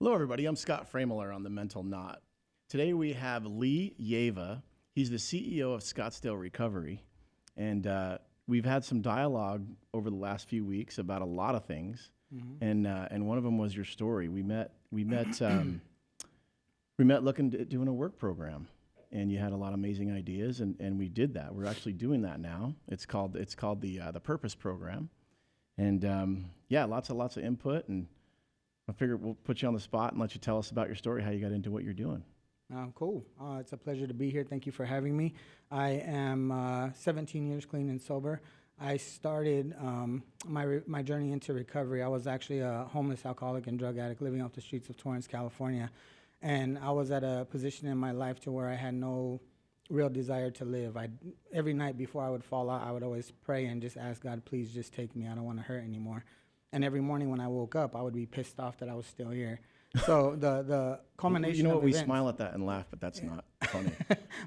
Hello, everybody. I'm Scott Freymuller on The Mental Knot. Today we have Lee Yaiva. He's the CEO of Scottsdale Recovery. And we've had some dialogue over the last few weeks about a lot of things. Mm-hmm. And one of them was your story. We met looking at doing a work program. And you had a lot of amazing ideas, and we did that. We're actually doing that now. It's called the Purpose Program. And lots of input, and I figured we'll put you on the spot and let you tell us about your story, how you got into what you're doing. Cool. It's a pleasure to be here. Thank you for having me. I am 17 years clean and sober. I started my journey into recovery. I was actually a homeless alcoholic and drug addict living off the streets of Torrance, California. And I was at a position in my life to where I had no real desire to live. Every night before I would fall out, I would always pray and just ask God, please just take me. I don't want to hurt anymore. And every morning when I woke up, I would be pissed off that I was still here. So the culmination. You know what? of We events, smile at that and laugh, but that's not funny.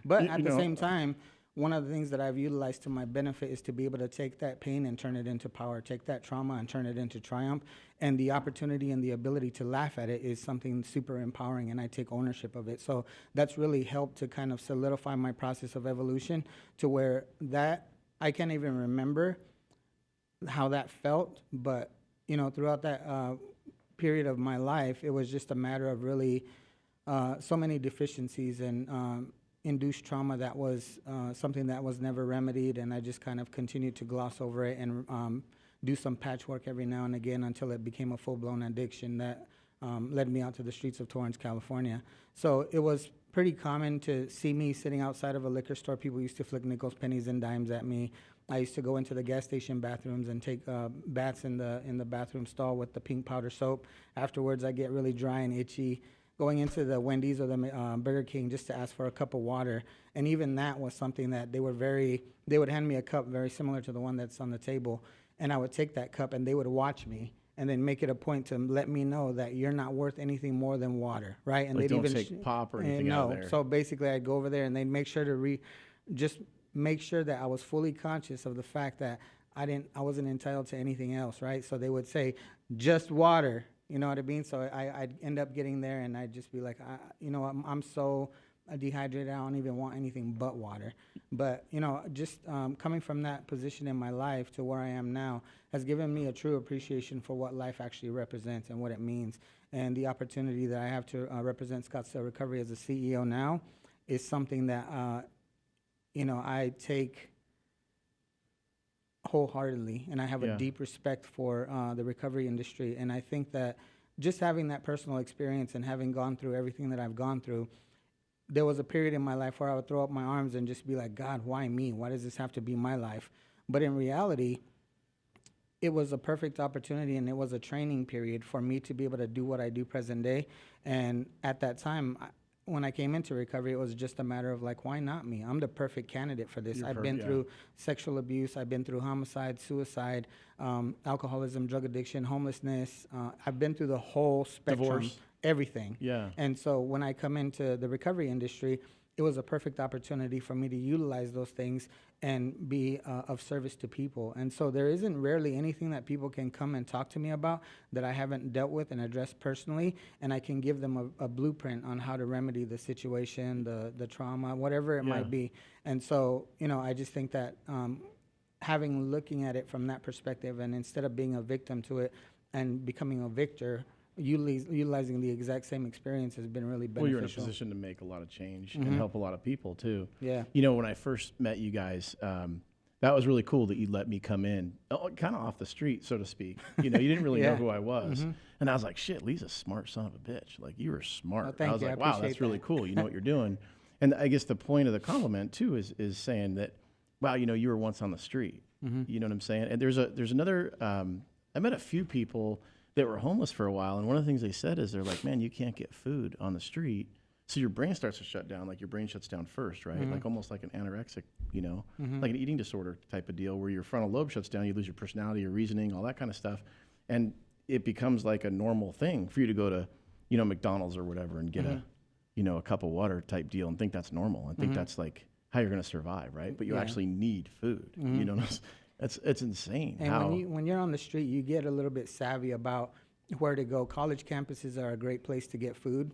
But at the same time, one of the things that I've utilized to my benefit is to be able to take that pain and turn it into power, take that trauma and turn it into triumph. And the opportunity and the ability to laugh at it is something super empowering, and I take ownership of it. So that's really helped to kind of solidify my process of evolution to where that I can't even remember how that felt, but throughout that period of my life, it was just a matter of really so many deficiencies and induced trauma that was something that was never remedied, and I just kind of continued to gloss over it and do some patchwork every now and again until it became a full-blown addiction that led me out to the streets of Torrance, California. So it was pretty common to see me sitting outside of a liquor store. People used to flick nickels, pennies, and dimes at me. I used to go into the gas station bathrooms and take baths in the bathroom stall with the pink powder soap. Afterwards, I get really dry and itchy. Going into the Wendy's or the Burger King just to ask for a cup of water. And even that was something that they would hand me a cup very similar to the one that's on the table, and I would take that cup and they would watch me and then make it a point to let me know that you're not worth anything more than water, right? And Like they'd don't even take pop or anything out of there. So basically I'd go over there and they'd make sure to just make sure that I was fully conscious of the fact that I wasn't entitled to anything else, right? So they would say, just water, you know what I mean? So I'd end up getting there and I'd just be like, I'm so dehydrated, I don't even want anything but water. But, just coming from that position in my life to where I am now has given me a true appreciation for what life actually represents and what it means. And the opportunity that I have to represent Scottsdale Recovery as a CEO now is something that, I take wholeheartedly, and I have a deep respect for the recovery industry. And I think that just having that personal experience and having gone through everything that I've gone through, there was a period in my life where I would throw up my arms and just be like, God, why me? Why does this have to be my life? But in reality, it was a perfect opportunity, and it was a training period for me to be able to do what I do present day. And at that time, when I came into recovery, it was just a matter of like, why not me? I'm the perfect candidate for this. I've been through sexual abuse. I've been through homicide, suicide, alcoholism, drug addiction, homelessness. I've been through the whole spectrum. Divorce. Everything. Yeah. And so when I come into the recovery industry, it was a perfect opportunity for me to utilize those things and be of service to people. And so there isn't rarely anything that people can come and talk to me about that I haven't dealt with and addressed personally, and I can give them a blueprint on how to remedy the situation, the trauma, whatever it might be. And so, I just think that looking at it from that perspective, and instead of being a victim to it and becoming a victor, utilizing the exact same experience has been really beneficial. Well, you're in a position to make a lot of change and help a lot of people too. Yeah. When I first met you guys, that was really cool that you let me come in, kind of off the street, so to speak. You didn't really know who I was. And I was like, shit, Lee's a smart son of a bitch. Like, you were smart. Oh, thank I was you. like, wow, that's really cool. You know what you're doing. And I guess the point of the compliment too is saying that, wow, you were once on the street. You know what I'm saying? And there's another, I met a few people that were homeless for a while, and one of the things they said is they're like, man, you can't get food on the street, so your brain starts to shut down. Like, your brain shuts down first, right? Like almost like an anorexic, like an eating disorder type of deal, where your frontal lobe shuts down, you lose your personality, your reasoning, all that kind of stuff, and it becomes like a normal thing for you to go to, McDonald's or whatever and get a cup of water type deal and think that's normal and think that's like how you're going to survive, right? But you actually need food, It's insane. And when you're on the street, you get a little bit savvy about where to go. College campuses are a great place to get food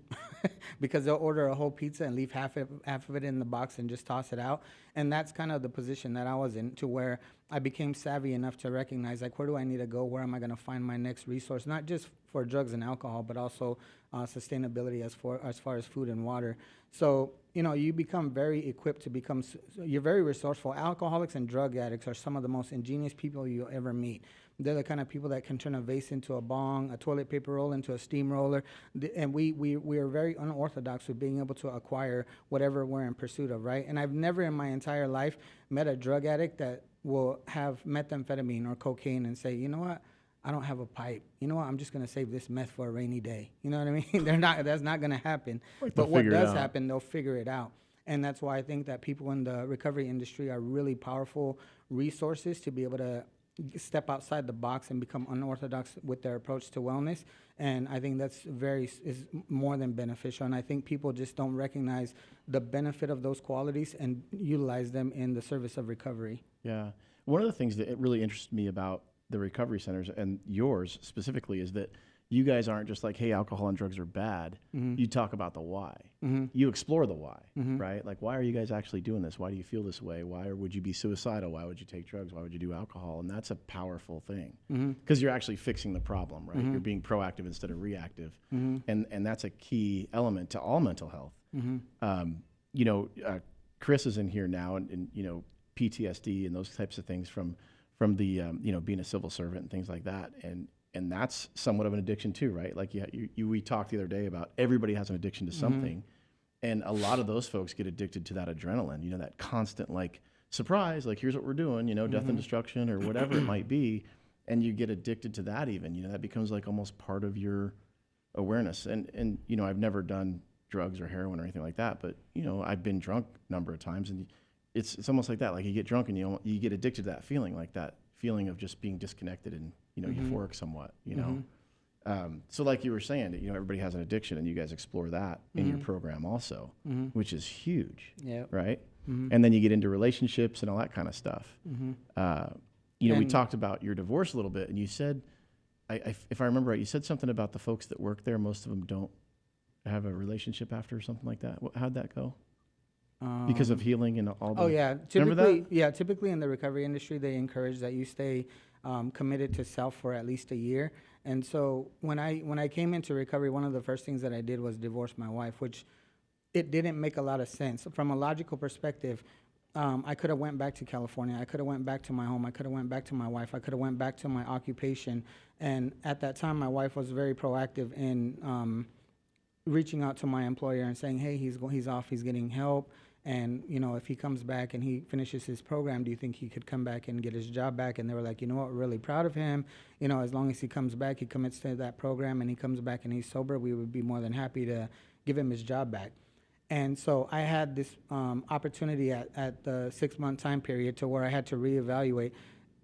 because they'll order a whole pizza and leave half of it in the box and just toss it out. And that's kind of the position that I was in, to where I became savvy enough to recognize, like, where do I need to go? Where am I going to find my next resource? Not just for drugs and alcohol, but also sustainability as far as food and water. So, you become very equipped to you're very resourceful. Alcoholics and drug addicts are some of the most ingenious people you'll ever meet. They're the kind of people that can turn a vase into a bong, a toilet paper roll into a steamroller. And we are very unorthodox with being able to acquire whatever we're in pursuit of, right? And I've never in my entire life met a drug addict that will have methamphetamine or cocaine and say, you know what? I don't have a pipe. You know what? I'm just going to save this meth for a rainy day. You know what I mean? That's not going to happen. But what does happen, they'll figure it out. And that's why I think that people in the recovery industry are really powerful resources to be able to step outside the box and become unorthodox with their approach to wellness. And I think that's is more than beneficial. And I think people just don't recognize the benefit of those qualities and utilize them in the service of recovery. Yeah. One of the things that really interests me about the recovery centers, and yours specifically, is that you guys aren't just like, hey, alcohol and drugs are bad. Mm-hmm. You talk about the why. Mm-hmm. You explore the why, mm-hmm. right? Like, why are you guys actually doing this? Why do you feel this way? Why would you be suicidal? Why would you take drugs? Why would you do alcohol? And that's a powerful thing, because you're actually fixing the problem, right? You're being proactive instead of reactive. And that's a key element to all mental health. Chris is in here now, and PTSD and those types of things from the being a civil servant and things like that, and that's somewhat of an addiction too, right? Like we talked the other day about everybody has an addiction to something, and a lot of those folks get addicted to that adrenaline, that constant like surprise, like here's what we're doing, death and destruction or whatever it might be, and you get addicted to that even, that becomes like almost part of your awareness. And I've never done drugs or heroin or anything like that, but I've been drunk a number of times, and it's almost like that. Like you get drunk and you get addicted to that feeling of just being disconnected and euphoric somewhat. So like you were saying, everybody has an addiction, and you guys explore that in your program also, which is huge. Yeah. Right. And then you get into relationships and all that kind of stuff. We talked about your divorce a little bit, and you said, if I remember right, you said something about the folks that work there, most of them don't have a relationship after or something like that. How'd that go? Because of healing and all the... Oh, yeah. Typically in the recovery industry, they encourage that you stay committed to self for at least a year. And so when I came into recovery, one of the first things that I did was divorce my wife, which it didn't make a lot of sense. From a logical perspective, I could have went back to California. I could have went back to my home. I could have went back to my wife. I could have went back to my occupation. And at that time, my wife was very proactive in reaching out to my employer and saying, hey, he's off, he's getting help. And, if he comes back and he finishes his program, do you think he could come back and get his job back? And they were like, you know what, we're really proud of him. As long as he comes back, he commits to that program, and he comes back and he's sober, we would be more than happy to give him his job back. And so I had this opportunity at the 6-month time period to where I had to reevaluate.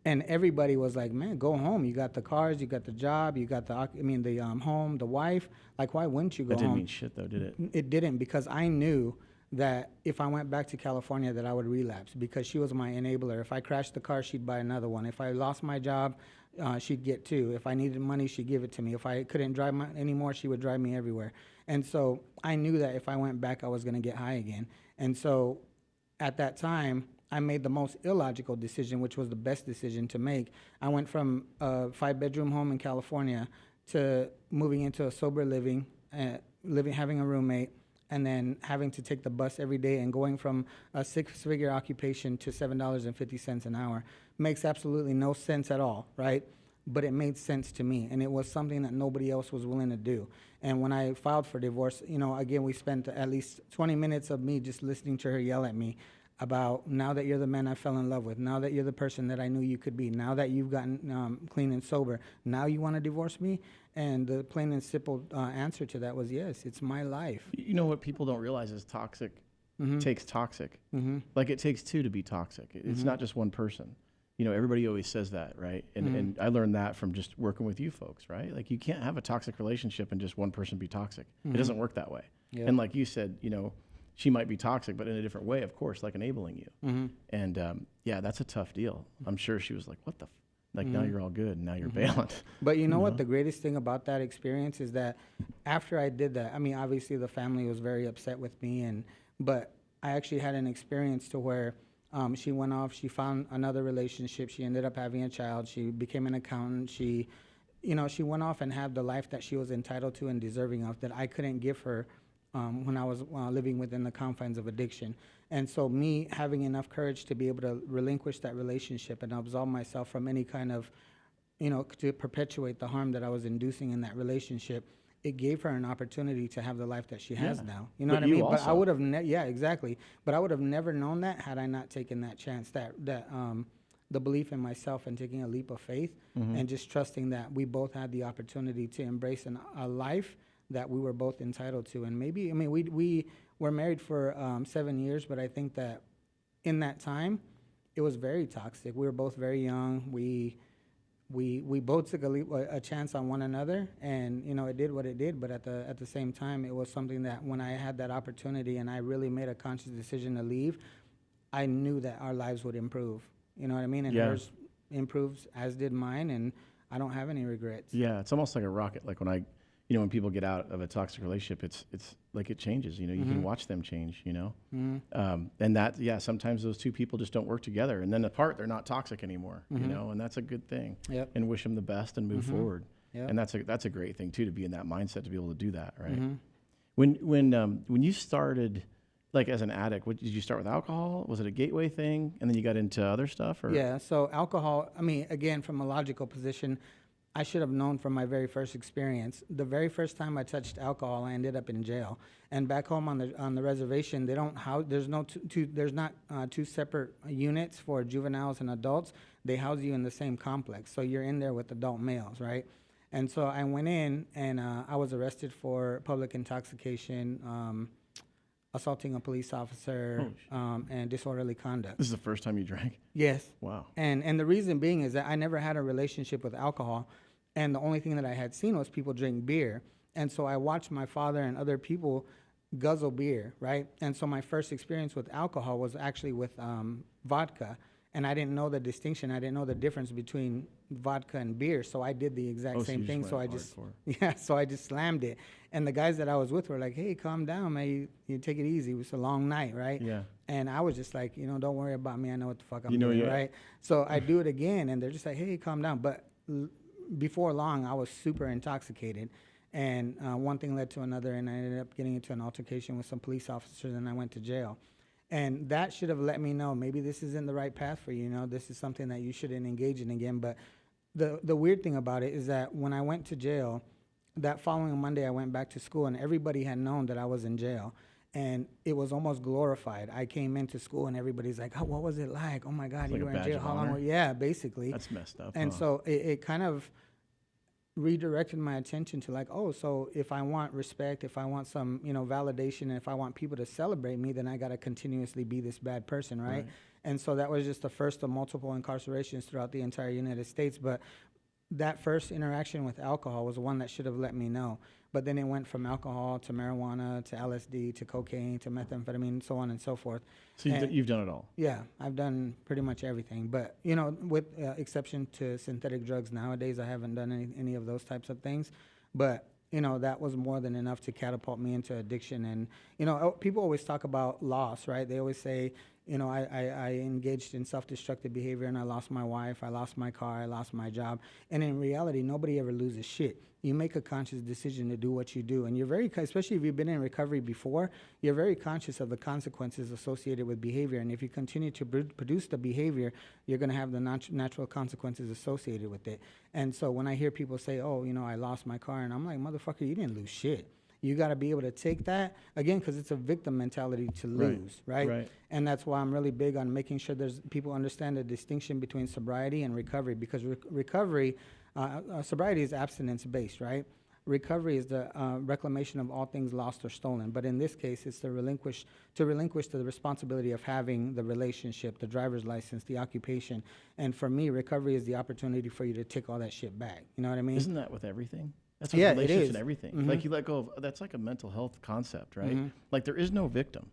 And everybody was like, man, go home. You got the cars, you got the job, you got the home, the wife. Like, why wouldn't you go home? That didn't mean shit, though, did it? It didn't, because I knew that if I went back to California that I would relapse, because she was my enabler. If I crashed the car, she'd buy another one. If I lost my job, she'd get two. If I needed money, she'd give it to me. If I couldn't drive anymore, she would drive me everywhere. And so I knew that if I went back, I was going to get high again. And so at that time, I made the most illogical decision, which was the best decision to make. I went from a 5-bedroom home in California to moving into a sober living, having a roommate, and then having to take the bus every day and going from a 6-figure occupation to $7.50 an hour. Makes absolutely no sense at all, right? But it made sense to me, and it was something that nobody else was willing to do. And when I filed for divorce, again, we spent at least 20 minutes of me just listening to her yell at me about, now that you're the man I fell in love with, now that you're the person that I knew you could be, now that you've gotten clean and sober, now you want to divorce me? And the plain and simple answer to that was, yes, it's my life. What people don't realize is toxic takes toxic. Like, it takes two to be toxic. It's not just one person. Everybody always says that, right? And I learned that from just working with you folks, right? Like, you can't have a toxic relationship and just one person be toxic. It doesn't work that way. Yep. And like you said, she might be toxic, but in a different way, of course, like enabling you. And yeah, that's a tough deal. I'm sure she was like, what the Like now you're all good and now you're bailing. But you know what? The greatest thing about that experience is that after I did that, I mean, obviously the family was very upset with me, but I actually had an experience to where she went off, she found another relationship, she ended up having a child, she became an accountant, she went off and had the life that she was entitled to and deserving of that I couldn't give her when I was living within the confines of addiction. And so me having enough courage to be able to relinquish that relationship and absolve myself from any kind of, to perpetuate the harm that I was inducing in that relationship, it gave her an opportunity to have the life that she has now. You know what I mean? But I would have, yeah, exactly. But I would have never known that had I not taken that chance, the belief in myself and taking a leap of faith and just trusting that we both had the opportunity to embrace a life that we were both entitled to. And maybe, I mean, we were married for 7 years, but I think that in that time, it was very toxic. We were both very young. We both took a chance on one another, and it did what it did. But at the same time, it was something that when I had that opportunity and I really made a conscious decision to leave, I knew that our lives would improve. You know what I mean? And hers improves, as did mine, and I don't have any regrets. Yeah, it's almost like a rocket. Like when people get out of a toxic relationship, it's like it changes. You can watch them change. And that, sometimes those two people just don't work together, and then apart, they're not toxic anymore. And that's a good thing. Yep. And wish them the best and move forward. Yep. And that's a great thing too, to be in that mindset, to be able to do that, right? When you started, like as an addict, did you start with alcohol? Was it a gateway thing, and then you got into other stuff? Or? Yeah. So alcohol. I mean, again, from a logical position, I should have known from my very first experience. The very first time I touched alcohol, I ended up in jail. And back home on the reservation, they don't house. There's not two separate units for juveniles and adults. They house you in the same complex, so you're in there with adult males, right? And so I went in, and I was arrested for public intoxication, assaulting a police officer, and disorderly conduct. This is the first time you drank? Yes. Wow. And the reason being is that I never had a relationship with alcohol, and the only thing that I had seen was people drink beer. And so I watched my father and other people guzzle beer, right? And so my first experience with alcohol was actually with vodka. And I didn't know the distinction. I didn't know the difference between vodka and beer. So I did the exact same thing. So I just slammed it. And the guys that I was with were like, "Hey, calm down, man. You take it easy. It was a long night, right?" Yeah. And I was just like, don't worry about me. I know what the fuck I'm doing, right? So I do it again, and they're just like, "Hey, calm down." But before long, I was super intoxicated. And one thing led to another, and I ended up getting into an altercation with some police officers, and I went to jail. And that should have let me know, maybe this isn't the right path for you. This is something that you shouldn't engage in again. But the weird thing about it is that when I went to jail, that following Monday, I went back to school, and everybody had known that I was in jail. And it was almost glorified. I came into school, and everybody's like, "Oh, what was it like? Oh, my God, you were in jail. How long were you?" Yeah, basically. That's messed up. And so it kind of redirected my attention to like, oh, so if I want respect, if I want some, validation, and if I want people to celebrate me, then I got to continuously be this bad person, right? And so that was just the first of multiple incarcerations throughout the entire United States. But that first interaction with alcohol was the one that should have let me know. But then it went from alcohol to marijuana to LSD to cocaine to methamphetamine, so on and so forth. So you've done it all? Yeah, I've done pretty much everything. But, with exception to synthetic drugs nowadays, I haven't done any of those types of things. But, that was more than enough to catapult me into addiction. And, people always talk about loss, right? They always say, I engaged in self-destructive behavior, and I lost my wife, I lost my car, I lost my job. And in reality, nobody ever loses shit. You make a conscious decision to do what you do. And you're especially if you've been in recovery before, you're very conscious of the consequences associated with behavior. And if you continue to produce the behavior, you're going to have the natural consequences associated with it. And so when I hear people say, "Oh, I lost my car," and I'm like, "Motherfucker, you didn't lose shit." You got to be able to take that, again, because it's a victim mentality to lose, right? And that's why I'm really big on making sure people understand the distinction between sobriety and recovery, because recovery, sobriety is abstinence-based, right? Recovery is the reclamation of all things lost or stolen. But in this case, it's to relinquish the responsibility of having the relationship, the driver's license, the occupation. And for me, recovery is the opportunity for you to take all that shit back. You know what I mean? Isn't that with everything? That's with relationships and everything. Like you let go of, that's like a mental health concept, right? Like there is no victim.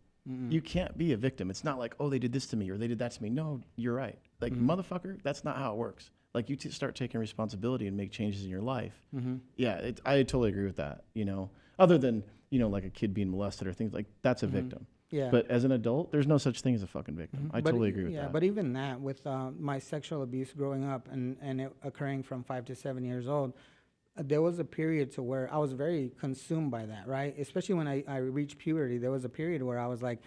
You can't be a victim. It's not like, oh, they did this to me or they did that to me. No, you're right. Like, motherfucker, that's not how it works. like you start taking responsibility and make changes in your life. Mm-hmm. Yeah, I totally agree with that. You know, other than, you know, like a kid being molested or things like that's a victim. Yeah. But as an adult, there's no such thing as a fucking victim. I totally agree with that. Yeah, but even that, with my sexual abuse growing up and it occurring from 5 to 7 years old, there was a period to where I was very consumed by that, right? Especially when I reached puberty, there was a period where I was like,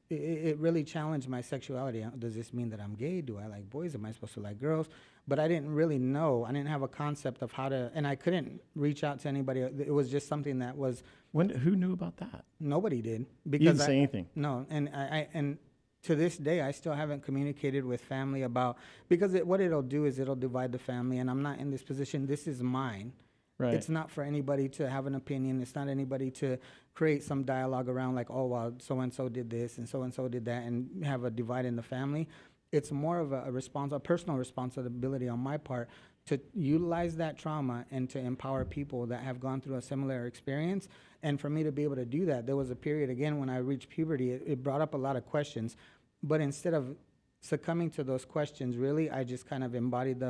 it really challenged my sexuality. Does this mean that I'm gay? Do I like boys? Am I supposed to like girls? But I didn't really know. I didn't have a concept of how to, and I couldn't reach out to anybody. It was just something that was. Who knew about that? Nobody did. Because You didn't say anything. No, and to this day, I still haven't communicated with family about, because what it'll do is it'll divide the family, and I'm not in this position. This is mine. Right. It's not for anybody to have an opinion. It's not anybody to create some dialogue around like, oh, well, so-and-so did this and so-and-so did that, and have a divide in the family. It's more of a personal responsibility on my part to utilize that trauma and to empower people that have gone through a similar experience. And for me to be able to do that, there was a period, again, when I reached puberty, it brought up a lot of questions. But instead of succumbing to those questions, really, I just kind of embodied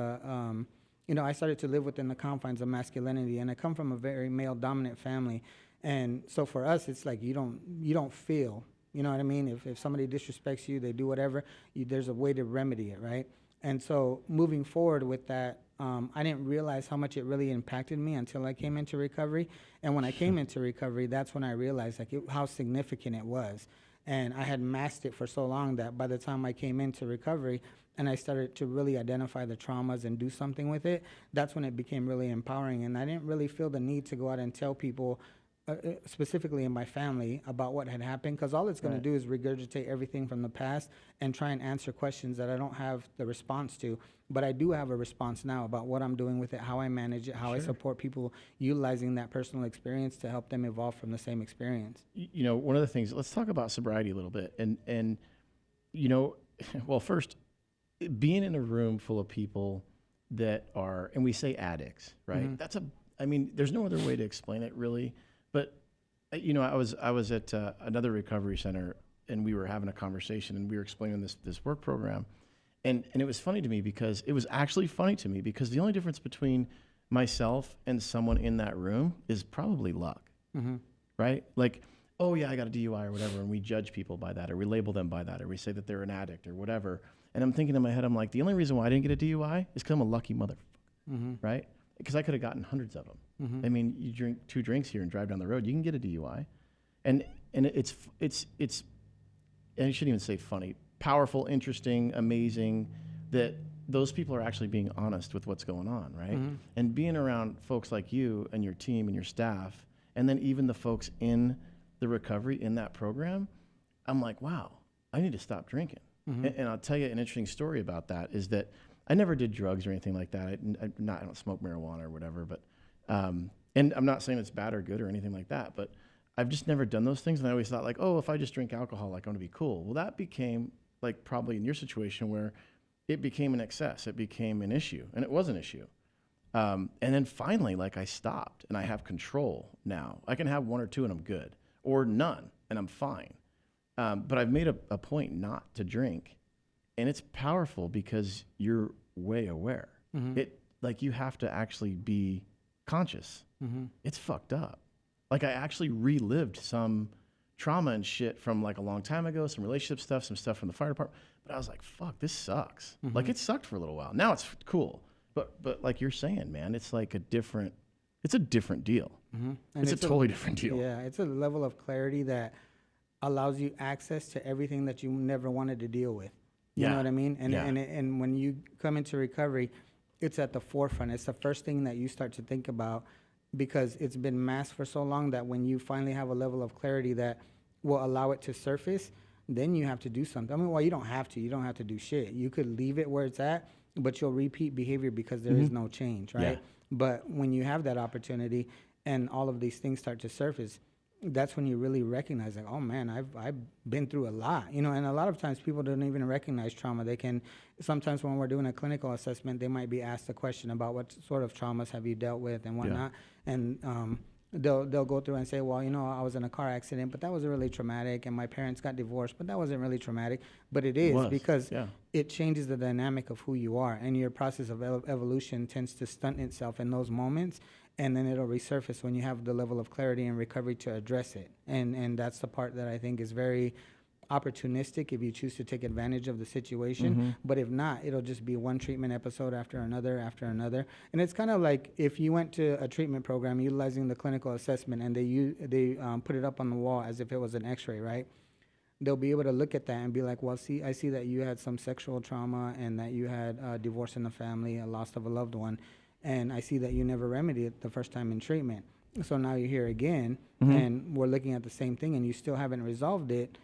I started to live within the confines of masculinity, and I come from a very male-dominant family. And so for us, it's like you don't feel, you know what I mean? If somebody disrespects you, they do whatever, there's a way to remedy it, right? And so moving forward with that, I didn't realize how much it really impacted me until I came into recovery. And when I came into recovery, that's when I realized how significant it was. And I had masked it for so long that by the time I came into recovery and I started to really identify the traumas and do something with it, that's when it became really empowering. And I didn't really feel the need to go out and tell people, specifically in my family, about what had happened, because all it's going to do is regurgitate everything from the past and try and answer questions that I don't have the response to. But I do have a response now about what I'm doing with it, how I manage it, how I support people utilizing that personal experience to help them evolve from the same experience. You know, one of the things, let's talk about sobriety a little bit. And you know, well, first, being in a room full of people that are, and we say addicts, right? Mm-hmm. There's no other way to explain it really. But, you know, I was at another recovery center, and we were having a conversation, and we were explaining this work program. And it was funny to me because it was actually funny to me because the only difference between myself and someone in that room is probably luck, right? Like, oh yeah, I got a DUI or whatever, and we judge people by that, or we label them by that, or we say that they're an addict or whatever. And I'm thinking in my head, I'm like, the only reason why I didn't get a DUI is because I'm a lucky motherfucker, right? Because I could have gotten hundreds of them. I mean, you drink 2 drinks here and drive down the road, you can get a DUI, and it's and you shouldn't even say funny, powerful, interesting, amazing that those people are actually being honest with what's going on, right? And being around folks like you and your team and your staff, and then even the folks in the recovery in that program, I'm like, wow, I need to stop drinking. And I'll tell you an interesting story about that is that I never did drugs or anything like that. I don't smoke marijuana or whatever, but and I'm not saying it's bad or good or anything like that, but I've just never done those things. And I always thought like, oh, if I just drink alcohol, like I'm gonna be cool. Well, that became like probably in your situation where it became an excess. It became an issue, and it was an issue. And then finally, like I stopped, and I have control now. I can have 1 or 2 and I'm good, or none and I'm fine. But I've made a point not to drink, and it's powerful because you're way aware. It like you have to actually be conscious. It's fucked up. Like I actually relived some trauma and shit from like a long time ago, some relationship stuff, some stuff from the fire department. But I was like, fuck, this sucks. Like it sucked for a little while. Now it's cool. But like you're saying, man, it's like it's a different deal. It's a totally different deal. Yeah, it's a level of clarity that allows you access to everything that you never wanted to deal with. You know what I mean? And when you come into recovery, it's at the forefront. It's the first thing that you start to think about because it's been masked for so long that when you finally have a level of clarity that will allow it to surface, then you have to do something. I mean, well, you don't have to. You don't have to do shit. You could leave it where it's at, but you'll repeat behavior because there is no change, right? Yeah. But when you have that opportunity and all of these things start to surface, that's when you really recognize, like, oh man, I've been through a lot, you know. And a lot of times people don't even recognize trauma. They can sometimes when we're doing a clinical assessment, they might be asked a question about what sort of traumas have you dealt with and whatnot. And they'll go through and say, well, I was in a car accident, but that wasn't really traumatic, and my parents got divorced, but that wasn't really traumatic. But it is, because it changes the dynamic of who you are, and your process of evolution tends to stunt itself in those moments, and then it'll resurface when you have the level of clarity and recovery to address it. And that's the part that I think is very opportunistic if you choose to take advantage of the situation. But if not, it'll just be one treatment episode after another. And it's kind of like if you went to a treatment program utilizing the clinical assessment, and they put it up on the wall as if it was an x-ray, right? They'll be able to look at that and be like, well, I see that you had some sexual trauma, and that you had divorce in the family, a loss of a loved one, and I see that you never remedied it the first time in treatment. So now you're here again, and we're looking at the same thing, and you still haven't resolved it.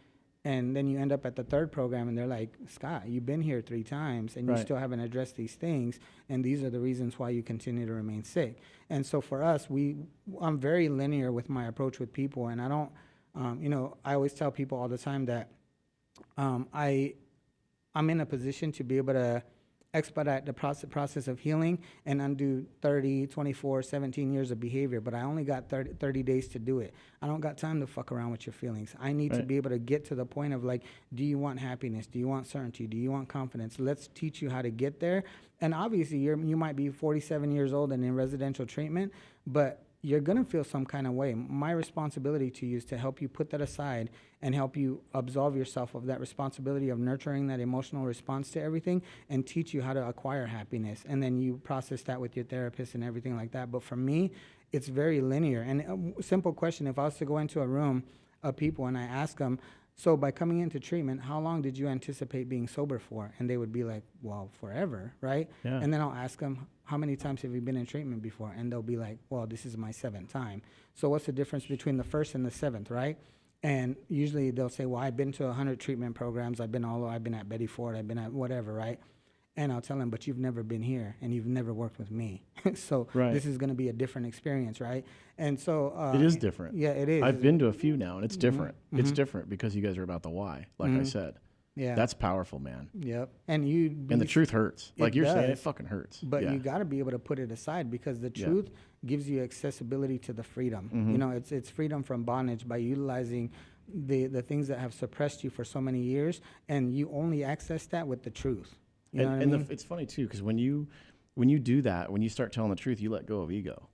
And then you end up at the third program, and they're like, Scott, you've been here 3 times, and you still haven't addressed these things, and these are the reasons why you continue to remain sick. And so for us, I'm very linear with my approach with people, and I don't, I always tell people all the time that I'm in a position to be able to expedite the process of healing and undo 30, 24, 17 years of behavior, but I only got 30 days to do it. I don't got time to fuck around with your feelings. I need to be able to get to the point of like, do you want happiness? Do you want certainty? Do you want confidence? Let's teach you how to get there. And obviously you might be 47 years old and in residential treatment, but you're going to feel some kind of way. My responsibility to you is to help you put that aside and help you absolve yourself of that responsibility of nurturing that emotional response to everything, and teach you how to acquire happiness. And then you process that with your therapist and everything like that. But for me, it's very linear. And a simple question, if I was to go into a room of people and I ask them, so by coming into treatment, how long did you anticipate being sober for? And they would be like, well, forever, right? Yeah. And then I'll ask them, how many times have you been in treatment before? And they'll be like, well, this is my 7th time. So what's the difference between the 1st and the 7th, right? And usually they'll say, well, I've been to 100 treatment programs. I've been at Betty Ford. I've been at whatever, right? And I'll tell them, but you've never been here, and you've never worked with me. So this is going to be a different experience, right? And so it is different. Yeah, it is. I've been to a few now, and it's different. It's different because you guys are about the why, like I said. Yeah, that's powerful, man. Yep. And the truth hurts. Like you're saying, it fucking hurts. But you got to be able to put it aside, because the truth gives you accessibility to the freedom. It's freedom from bondage by utilizing the things that have suppressed you for so many years, and you only access that with the truth. You know what I mean? It's funny too, because when you do that, when you start telling the truth, you let go of ego.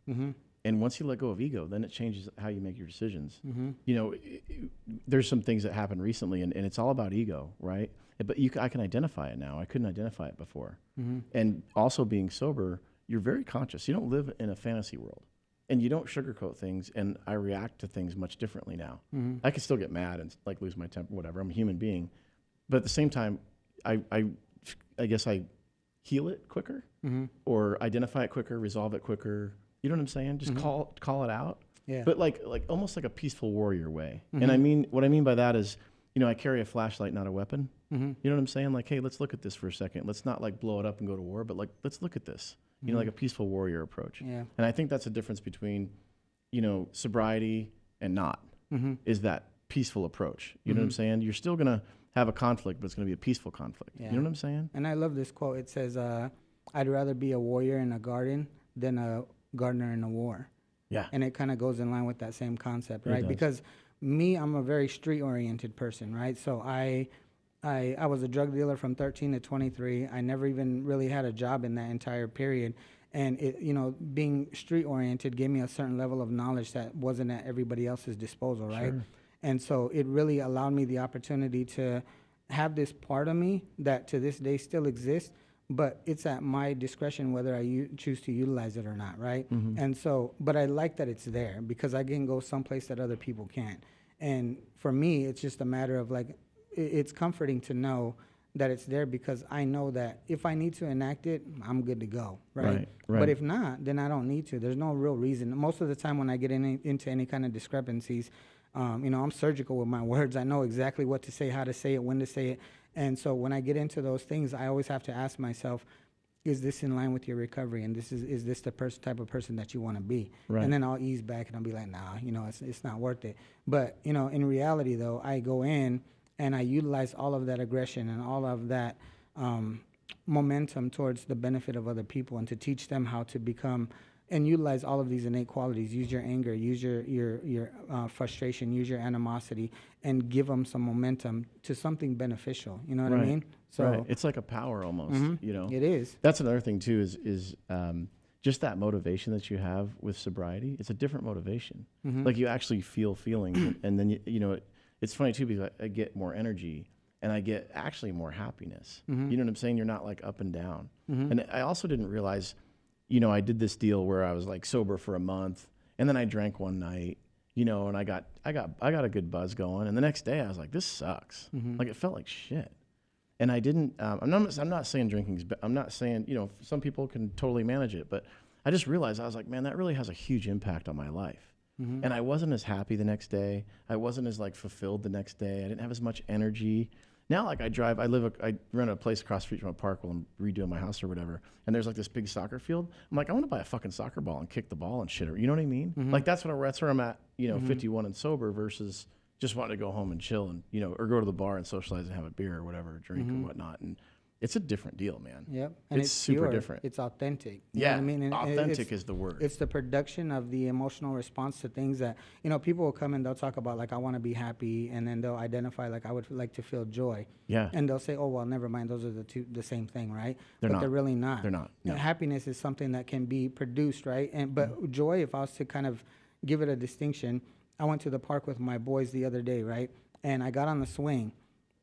And once you let go of ego, then it changes how you make your decisions. There's some things that happened recently, and it's all about ego, right? But I can identify it now. I couldn't identify it before. And also being sober, you're very conscious. You don't live in a fantasy world, and you don't sugarcoat things. And I react to things much differently now. I can still get mad and like lose my temper, whatever. I'm a human being, but at the same time, I guess I heal it quicker, or identify it quicker, resolve it quicker. You know what I'm saying? Just call it out. Yeah. But like almost like a peaceful warrior way. And what I mean by that is, I carry a flashlight, not a weapon. You know what I'm saying? Like, hey, let's look at this for a second. Let's not like blow it up and go to war, but like, let's look at this. Like a peaceful warrior approach. Yeah. And I think that's a difference between, sobriety and not, is that peaceful approach. You know what I'm saying? You're still gonna have a conflict, but it's going to be a peaceful conflict. Yeah. You know what I'm saying? And I love this quote. It says, I'd rather be a warrior in a garden than a gardener in a war. Yeah. And it kind of goes in line with that same concept, right? Because I'm a very street-oriented person, right? So I was a drug dealer from 13 to 23. I never even really had a job in that entire period. And being street-oriented gave me a certain level of knowledge that wasn't at everybody else's disposal, right? Sure. And so it really allowed me the opportunity to have this part of me that to this day still exists, but it's at my discretion whether I choose to utilize it or not, right? And so, but I like that it's there, because I can go someplace that other people can't. And for me, it's just a matter of like, it's comforting to know that it's there, because I know that if I need to enact it, I'm good to go, right? But if not, then I don't need to. There's no real reason. Most of the time when I get into any kind of discrepancies, I'm surgical with my words. I know exactly what to say, how to say it, when to say it. And so when I get into those things, I always have to ask myself, is this in line with your recovery? And is this the type of person that you want to be? Right. And then I'll ease back and I'll be like, nah, it's not worth it. But, in reality, though, I go in and I utilize all of that aggression and all of that momentum towards the benefit of other people, and to teach them how to become and utilize all of these innate qualities. Use your anger, use your frustration, use your animosity, and give them some momentum to something beneficial. You know what I mean? So it's like a power almost. It is. That's another thing too. Is just that motivation that you have with sobriety. It's a different motivation. Like you actually feel feelings, and then it's funny too because I get more energy and I get actually more happiness. You know what I'm saying? You're not like up and down. And I also didn't realize, I did this deal where I was like sober for a month, and then I drank one night, and I got a good buzz going, and the next day I was like, this sucks. Like it felt like shit. And I didn't. I'm not saying drinking's. I'm not saying some people can totally manage it, but I just realized I was like, man, that really has a huge impact on my life. And I wasn't as happy the next day. I wasn't as like fulfilled the next day. I didn't have as much energy. Now, like I rent a place across the street from a park while I'm redoing my house or whatever, and there's like this big soccer field. I'm like, I want to buy a fucking soccer ball and kick the ball and shit. You know what I mean? Like that's where I'm at. 51 and sober versus just wanting to go home and chill and or go to the bar and socialize and have a beer or whatever, or drink or whatnot. And it's a different deal, man. Yep. And it's super pure. different. It's authentic. You Yeah. know what I mean? And authentic is the word. It's the production of the emotional response to things that, people will come and they'll talk about like, I want to be happy. And then they'll identify like, I would like to feel joy. Yeah. And they'll say, oh, well, never mind. Those are the same thing, right? They're not. They're really not. They're not. No. Happiness is something that can be produced, right? But joy, if I was to kind of give it a distinction, I went to the park with my boys the other day, right? And I got on the swing.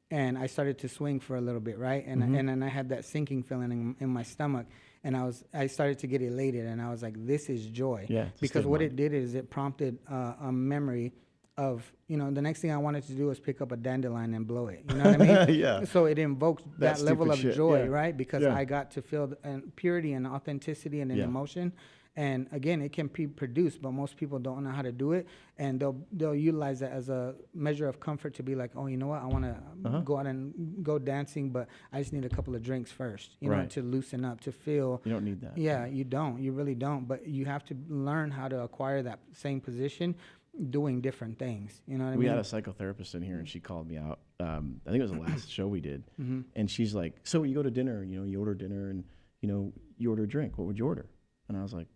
And I started to swing for a little bit, right? And and then I had that sinking feeling in my stomach, and I started to get elated, and I was like, "This is joy." Yeah. Because what it did is it prompted a memory of the next thing I wanted to do was pick up a dandelion and blow it. You know what I mean? Yeah. So it invoked that level of joy, right? Because Yeah. I got to feel purity and authenticity and an emotion. And again, it can be produced, but most people don't know how to do it, and they'll utilize that as a measure of comfort to be like, oh, you know what, I want to go out and go dancing, but I just need a couple of drinks first, to loosen up, to feel. You don't need that. Yeah, you don't. You really don't. But you have to learn how to acquire that same position, doing different things. You know what I mean? We had a psychotherapist in here, and she called me out. I think it was the last show we did, and she's like, "So you go to dinner, you order dinner, and you order a drink. What would you order?" And I was like,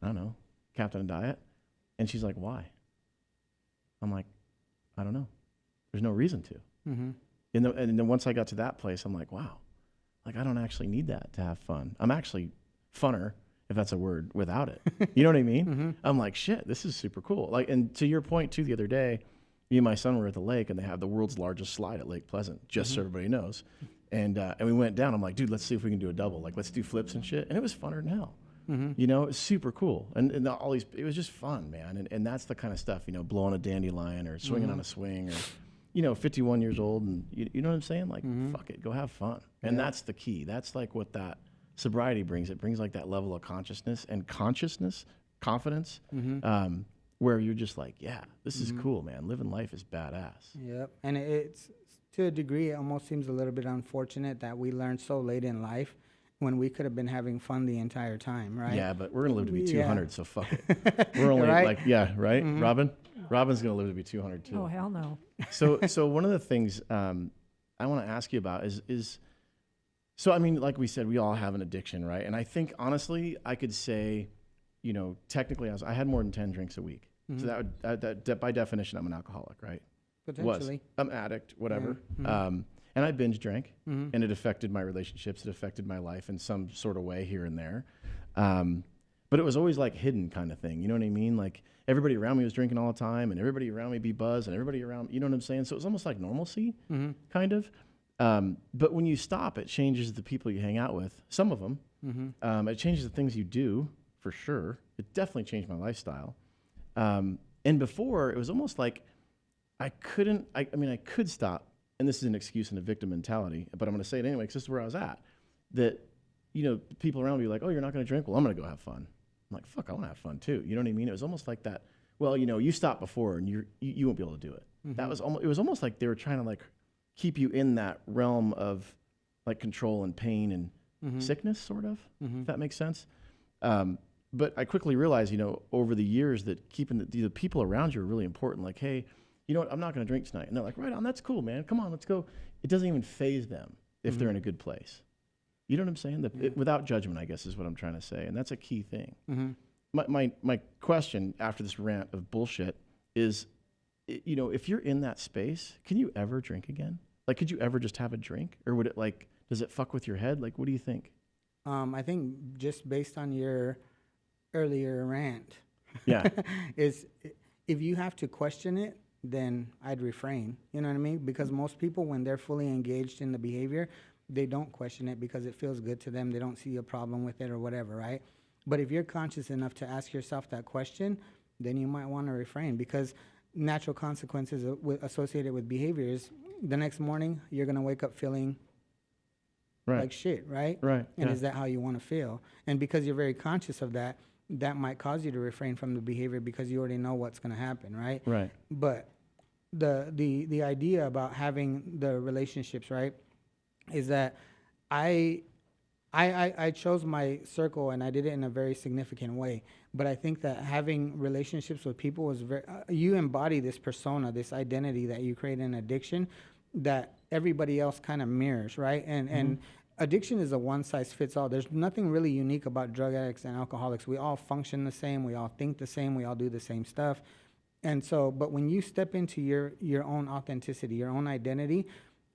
I don't know, Captain and Diet. And she's like, why? I'm like, I don't know. There's no reason to. And then once I got to that place, I'm like, wow, like I don't actually need that to have fun. I'm actually funner, if that's a word, without it. You know what I mean? I'm like, shit, this is super cool. Like, and to your point too, the other day, me and my son were at the lake, and they have the world's largest slide at Lake Pleasant, just so everybody knows. And we went down. I'm like, dude, let's see if we can do a double. Like, let's do flips and shit. And it was funner than hell. It's super cool. And all these, it was just fun, man. And that's the kind of stuff, blowing a dandelion or swinging on a swing or, 51 years old. And you know what I'm saying? Like, fuck it, go have fun. And that's the key. That's like what that sobriety brings. It brings like that level of confidence, where you're just like, yeah, this is cool, man. Living life is badass. Yep. And it's, to a degree, it almost seems a little bit unfortunate that we learned so late in life when we could have been having fun the entire time, right? Yeah, but we're going to live to be 200, so fuck it. We're only right? Right? Robin's going to live to be 200 too. Oh, hell no. So one of the things I want to ask you about is, so I mean, like we said, we all have an addiction, right? And I think, honestly, I could say, technically, I had more than 10 drinks a week. So that by definition, I'm an alcoholic, right? Potentially. I'm an addict, whatever. And I binge drank, and it affected my relationships. It affected my life in some sort of way here and there. But it was always like hidden kind of thing. You know what I mean? Like everybody around me was drinking all the time, and everybody around me be buzzed, and everybody around, you know what I'm saying? So it was almost like normalcy, kind of. But when you stop, it changes the people you hang out with. Some of them. It changes the things you do, for sure. It definitely changed my lifestyle. And before, it was almost like I could stop. And this is an excuse and a victim mentality, but I'm going to say it anyway because this is where I was at. That, people around me were like, oh, you're not going to drink? Well, I'm going to go have fun. I'm like, fuck, I want to have fun too. You know what I mean? It was almost like that. Well, you stopped before and you won't be able to do it. That was almost. It was almost like they were trying to like keep you in that realm of like control and pain and sickness, sort of. If that makes sense. But I quickly realized, over the years that keeping the people around you are really important. Like, hey, you know what, I'm not going to drink tonight. And they're like, right on, that's cool, man. Come on, let's go. It doesn't even faze them if they're in a good place. You know what I'm saying? Without judgment, I guess, is what I'm trying to say. And that's a key thing. my question after this rant of bullshit is, you know, if you're in that space, can you ever drink again? Like, could you ever just have a drink, or would it like, does it fuck with your head? Like, what do you think? I think just based on your earlier rant, Yeah. is if you have to question it, then I'd refrain. You know what I mean? Because most people, when they're fully engaged in the behavior, they don't question it because it feels good to them. They don't see a problem with it or whatever, right? But if you're conscious enough to ask yourself that question, then you might want to refrain, because natural consequences associated with behavior is the next morning you're going to wake up feeling like shit, right? Right. And is that how you want to feel? And because you're very conscious of that, that might cause you to refrain from the behavior because you already know what's going to happen, right? Right. But the idea about having the relationships, right, is that I chose my circle, and I did it in a very significant way. But I think that having relationships with people was very, you embody this persona, this identity that you create in addiction that everybody else kind of mirrors, right? And addiction is a one-size-fits-all. There's nothing really unique about drug addicts and alcoholics. We all function the same. We all think the same. We all do the same stuff. And so, but when you step into your own authenticity, your own identity,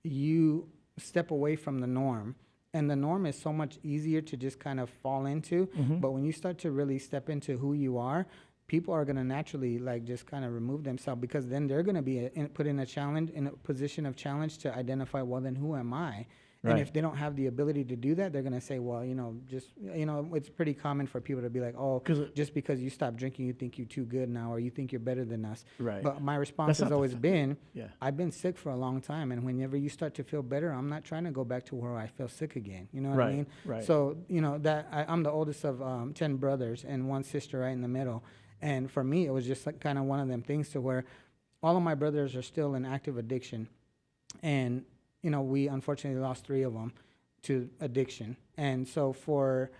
you step away from the norm. And the norm is so much easier to just kind of fall into. But when you start to really step into who you are, people are going to naturally like just kind of remove themselves, because then they're going to be put in a position of challenge to identify, well, then who am I? Right. And if they don't have the ability to do that, they're going to say, well, it's pretty common for people to be like, oh, just because you stop drinking, you think you're too good now, or you think you're better than us. Right. But my response has always been, yeah, I've been sick for a long time. And whenever you start to feel better, I'm not trying to go back to where I feel sick again. You know what I mean? Right. So, I'm the oldest of 10 brothers and one sister right in the middle. And for me, it was just like kind of one of them things to where all of my brothers are still in active addiction. And we unfortunately lost 3 of them to addiction. And so for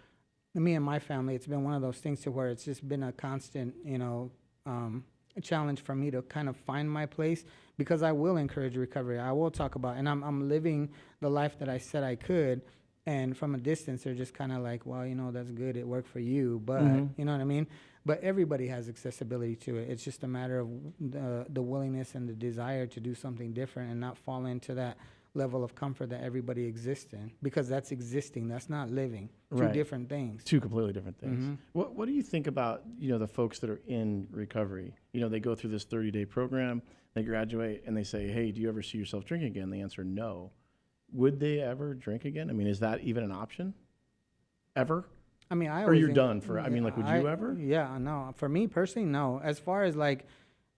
me and my family, it's been one of those things to where it's just been a constant, a challenge for me to kind of find my place, because I will encourage recovery. I will talk about, and I'm living the life that I said I could. And from a distance, they're just kind of like, well, that's good. It worked for you. But you know what I mean? But everybody has accessibility to it. It's just a matter of the willingness and the desire to do something different and not fall into that level of comfort that everybody exists in, because that's existing. That's not living. Two different things. 2 completely different things. What do you think about, the folks that are in recovery? They go through this 30-day program, they graduate, and they say, hey, do you ever see yourself drinking again? The answer, no. Would they ever drink again? I mean, is that even an option? Ever? I mean, or you're done for, would you ever? Yeah, no. For me personally, no. As far as like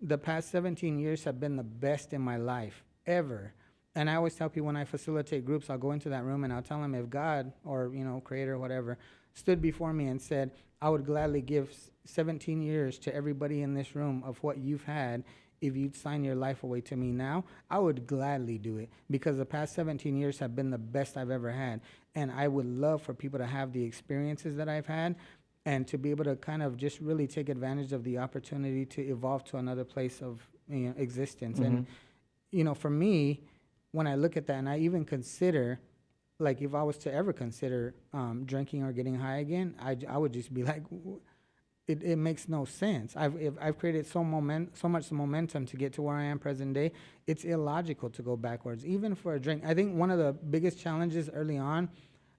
the past 17 years have been the best in my life ever. And I always tell people when I facilitate groups, I'll go into that room and I'll tell them, if God or, creator or whatever stood before me and said, I would gladly give 17 years to everybody in this room of what you've had, if you'd sign your life away to me now, I would gladly do it, because the past 17 years have been the best I've ever had. And I would love for people to have the experiences that I've had and to be able to kind of just really take advantage of the opportunity to evolve to another place of existence. And, for me, when I look at that, and I even consider, like, if I was to ever consider drinking or getting high again, I would just be like, it makes no sense. I've created so much momentum to get to where I am present day. It's illogical to go backwards, even for a drink. I think one of the biggest challenges early on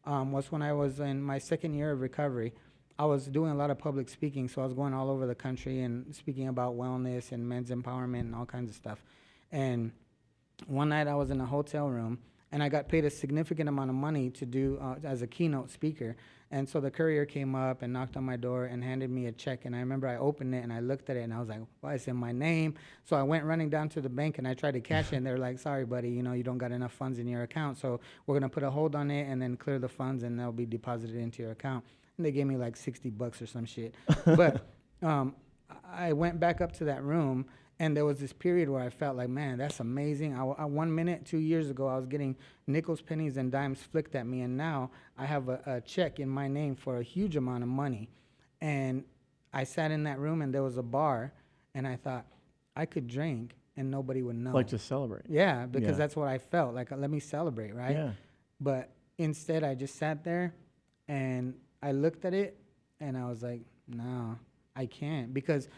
was when I was in my 2nd year of recovery. I was doing a lot of public speaking, so I was going all over the country and speaking about wellness and men's empowerment and all kinds of stuff. And one night I was in a hotel room, and I got paid a significant amount of money to do as a keynote speaker. And so the courier came up and knocked on my door and handed me a check. And I remember I opened it and I looked at it and I was like, why is it my name? So I went running down to the bank and I tried to cash it. And they're like, sorry, buddy, you don't got enough funds in your account. So we're going to put a hold on it and then clear the funds and they'll be deposited into your account. And they gave me like $60 or some shit. But I went back up to that room. And there was this period where I felt like, man, that's amazing. 1 minute, 2 years ago, I was getting nickels, pennies, and dimes flicked at me. And now I have a check in my name for a huge amount of money. And I sat in that room, and there was a bar. And I thought, I could drink, and nobody would know. Like to celebrate. Yeah, because that's what I felt. Like, let me celebrate, right? Yeah. But instead, I just sat there, and I looked at it, and I was like, no. I can't, because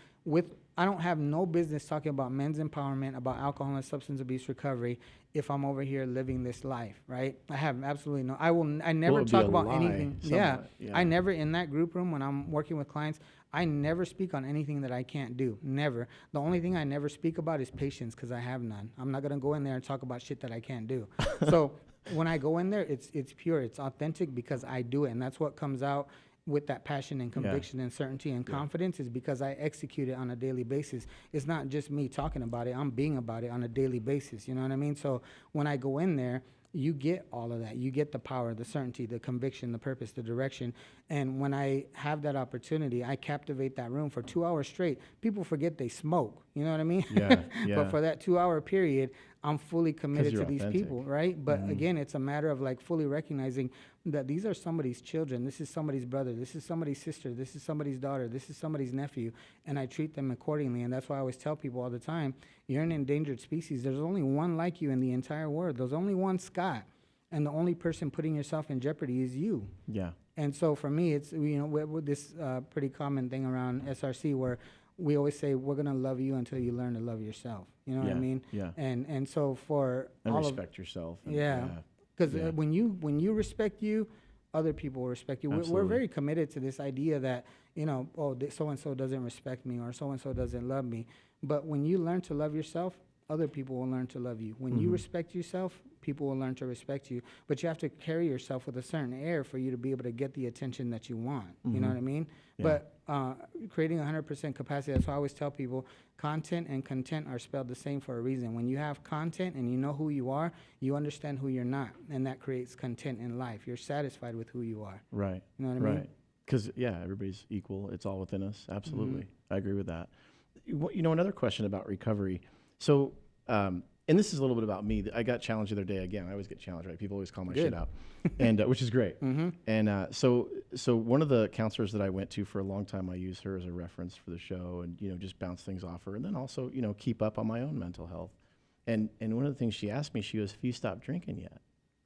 I don't have no business talking about men's empowerment, about alcohol and substance abuse recovery, if I'm over here living this life, right? I have absolutely no. I never it'd be talk a about lie anything. somewhat, yeah. I never, in that group room when I'm working with clients, I never speak on anything that I can't do. Never. The only thing I never speak about is patience, because I have none. I'm not gonna go in there and talk about shit that I can't do. So when I go in there, it's pure, it's authentic, because I do it, and that's what comes out with that passion and conviction and certainty and confidence, is because I execute it on a daily basis. It's not just me talking about it, I'm being about it on a daily basis, you know what I mean? So when I go in there, you get all of that. You get the power, the certainty, the conviction, the purpose, the direction. And when I have that opportunity, I captivate that room for 2 hours straight. People forget they smoke, you know what I mean? Yeah, But for that 2 hour period, I'm fully committed to you're these authentic. people, right? But again, it's a matter of like fully recognizing that these are somebody's children. This is somebody's brother. This is somebody's sister. This is somebody's daughter. This is somebody's nephew. And I treat them accordingly. And that's why I always tell people all the time, you're an endangered species. There's only one like you in the entire world. There's only one Scott. And the only person putting yourself in jeopardy is you. Yeah. And so for me, it's, you know, with this pretty common thing around SRC where we always say, we're going to love you until you learn to love yourself. You know what I mean? Yeah. And so for And all respect yourself. And, because Yeah. when you respect you, other people will respect you. We're Absolutely. very committed to this idea that, you know, so-and-so doesn't respect me or so-and-so doesn't love me. But when you learn to love yourself, other people will learn to love you. When you respect yourself, people will learn to respect you. But you have to carry yourself with a certain air for you to be able to get the attention that you want. You know what I mean? Yeah. But creating 100% capacity, that's why I always tell people, content and content are spelled the same for a reason. When you have content and you know who you are, you understand who you're not. And that creates content in life. You're satisfied with who you are. Right. You know what I mean? Right. Because, everybody's equal. It's all within us. Absolutely. I agree with that. You know, another question about recovery. So, and this is a little bit about me. I got challenged the other day again. I always get challenged, right? People always call my shit out, and which is great. And so one of the counselors that I went to for a long time, I use her as a reference for the show, and just bounce things off her, and then also keep up on my own mental health. And one of the things she asked me, she goes, "Have you stopped drinking yet?"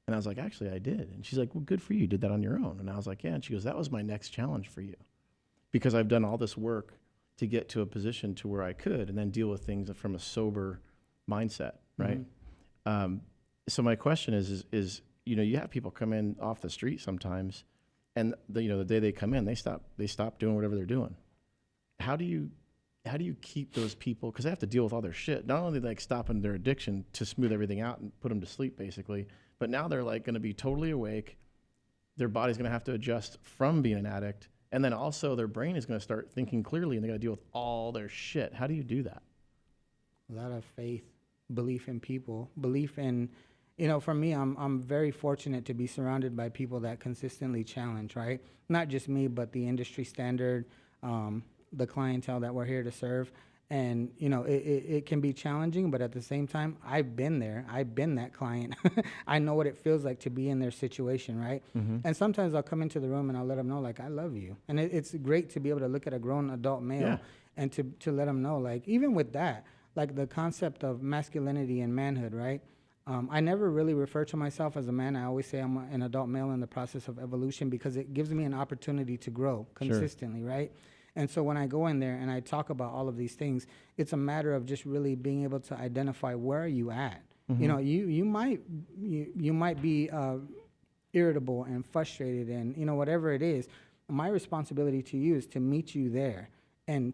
And I was like, "Actually, I did." And she's like, "Well, good for you. You did that on your own." And I was like, "Yeah." And she goes, "That was my next challenge for you, because I've done all this work to get to a position to where I could, and then deal with things from a sober mindset, right?" So my question is you have people come in off the street sometimes, and the day they come in, they stop doing whatever they're doing. How do you keep those people, because they have to deal with all their shit, not only like stopping their addiction to smooth everything out and put them to sleep basically, but now they're like going to be totally awake, their body's going to have to adjust from being an addict, and then also their brain is going to start thinking clearly, and they got to deal with all their shit. How do you do that? A lot of faith, belief in people, belief in, for me, I'm very fortunate to be surrounded by people that consistently challenge, right? Not just me, but the industry standard, the clientele that we're here to serve. And, it can be challenging, but at the same time, I've been there. I've been that client. I know what it feels like to be in their situation, right? And sometimes I'll come into the room and I'll let them know, like, I love you. And it's great to be able to look at a grown adult male and to let them know, like, even with that, like the concept of masculinity and manhood, right? I never really refer to myself as a man. I always say I'm an adult male in the process of evolution, because it gives me an opportunity to grow consistently, right? And so when I go in there and I talk about all of these things, it's a matter of just really being able to identify, where are you at? You might be irritable and frustrated and whatever it is. My responsibility to you is to meet you there and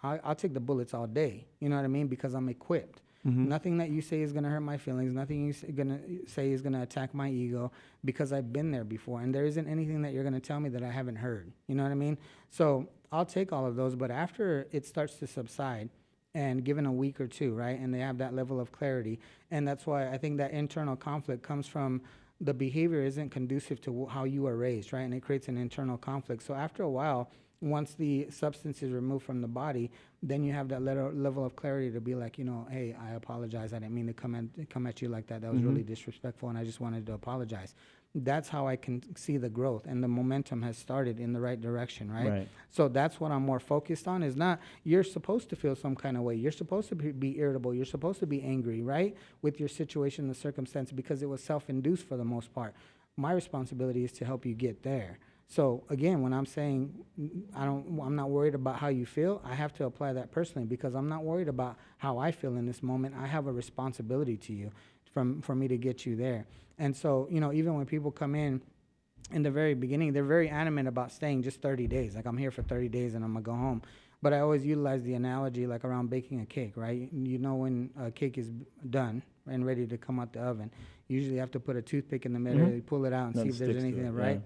I'll take the bullets all day, you know what I mean? Because I'm equipped. Nothing that you say is going to hurt my feelings. Nothing you're going to say is going to attack my ego, because I've been there before. And there isn't anything that you're going to tell me that I haven't heard. You know what I mean? So I'll take all of those. But after it starts to subside, and given a week or two, right, and they have that level of clarity, and that's why I think that internal conflict comes from the behavior isn't conducive to how you are raised, right? And it creates an internal conflict. So after a while, once the substance is removed from the body, then you have that level of clarity to be like, hey, I apologize. I didn't mean to come at you like that. That was really disrespectful, and I just wanted to apologize. That's how I can see the growth, and the momentum has started in the right direction, right? So that's what I'm more focused on, is not you're supposed to feel some kind of way. You're supposed to be irritable. You're supposed to be angry, right, with your situation, the circumstance, because it was self-induced for the most part. My responsibility is to help you get there. So again, when I'm saying I'm not worried about how you feel, I have to apply that personally, because I'm not worried about how I feel in this moment. I have a responsibility to you for me to get you there. And so, even when people come in the very beginning, they're very adamant about staying just 30 days. Like, I'm here for 30 days and I'm gonna go home. But I always utilize the analogy like around baking a cake, right? When a cake is done and ready to come out the oven, you usually have to put a toothpick in the middle, you pull it out and see if there's anything right.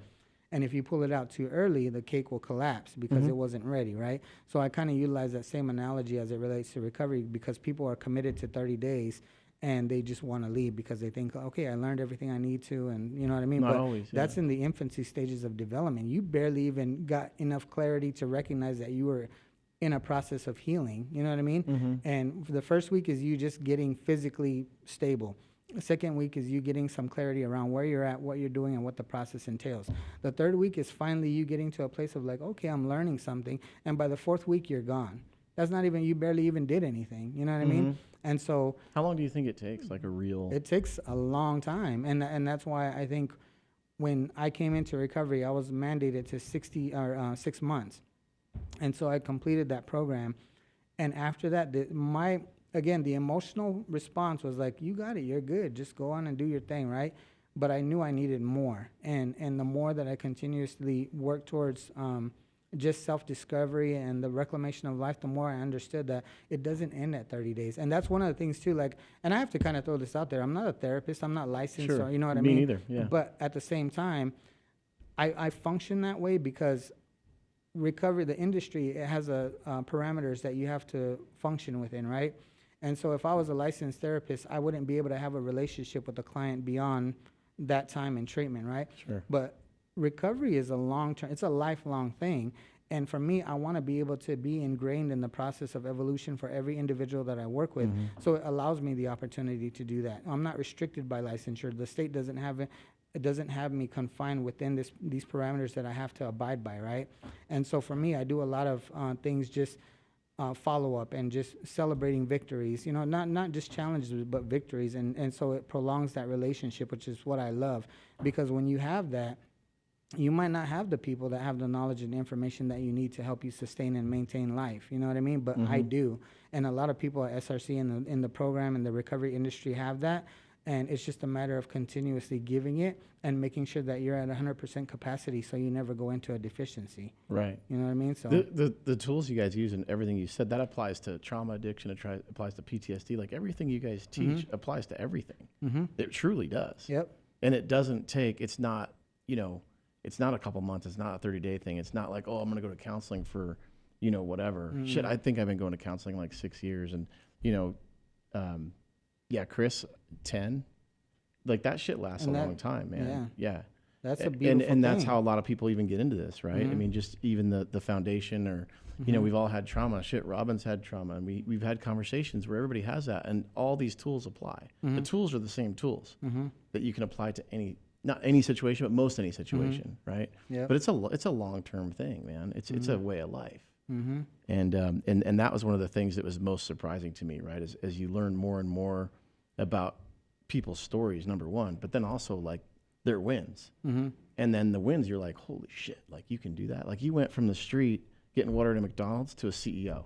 And if you pull it out too early, the cake will collapse because it wasn't ready, right? So I kind of utilize that same analogy as it relates to recovery, because people are committed to 30 days and they just want to leave because they think, okay, I learned everything I need to, and you know what I mean? Not but always, that's in the infancy stages of development. You barely even got enough clarity to recognize that you were in a process of healing, you know what I mean? And for the first week is you just getting physically stable. The second week is you getting some clarity around where you're at, what you're doing, and what the process entails. The third week is finally you getting to a place of like, okay, I'm learning something. And by the fourth week, you're gone. That's not even, you barely even did anything. You know what I mean? And so, how long do you think it takes? Like a real? it takes a long time. And that's why I think when I came into recovery, I was mandated to 6 months. And so I completed that program. And after that, the emotional response was like, you got it, you're good, just go on and do your thing, right? But I knew I needed more. And the more that I continuously worked towards just self-discovery and the reclamation of life, the more I understood that it doesn't end at 30 days. And that's one of the things too, like, and I have to kind of throw this out there, I'm not a therapist, I'm not licensed, Sure. or you know what I Me mean? neither, yeah. But at the same time, I function that way because recovery, the industry, it has parameters that you have to function within, right? And so if I was a licensed therapist, I wouldn't be able to have a relationship with the client beyond that time in treatment, right? Sure. But recovery is a long-term, it's a lifelong thing. And for me, I want to be able to be ingrained in the process of evolution for every individual that I work with. So it allows me the opportunity to do that. I'm not restricted by licensure. The state doesn't have it. It doesn't have me confined within these parameters that I have to abide by, right? And so for me, I do a lot of things just follow-up and just celebrating victories, not just challenges, but victories. And so it prolongs that relationship, which is what I love. Because when you have that, you might not have the people that have the knowledge and information that you need to help you sustain and maintain life. You know what I mean? But I do. And a lot of people at SRC in the program and the recovery industry have that. And it's just a matter of continuously giving it and making sure that you're at 100% capacity so you never go into a deficiency. Right. You know what I mean? So the tools you guys use and everything you said, that applies to trauma addiction, it applies to PTSD. Like everything you guys teach applies to everything. It truly does. Yep. And it doesn't take, it's not, it's not a couple months. It's not a 30-day thing. It's not like, oh, I'm going to go to counseling for, whatever. Shit, I think I've been going to counseling like 6 years. And, Chris, 10. Like that shit lasts a long time, man. Yeah. That's a beautiful thing. And that's how a lot of people even get into this, right? I mean, just even the foundation or, we've all had trauma. Shit, Robin's had trauma. And we've had conversations where everybody has that. And all these tools apply. The tools are the same tools that you can apply to not any situation, but most any situation, right? Yeah. But it's a long-term thing, man. It's a way of life. And that was one of the things that was most surprising to me, right? As you learn more and more about people's stories, number one, but then also like their wins. And then the wins, you're like, holy shit, like you can do that. Like you went from the street getting water at a McDonald's to a CEO.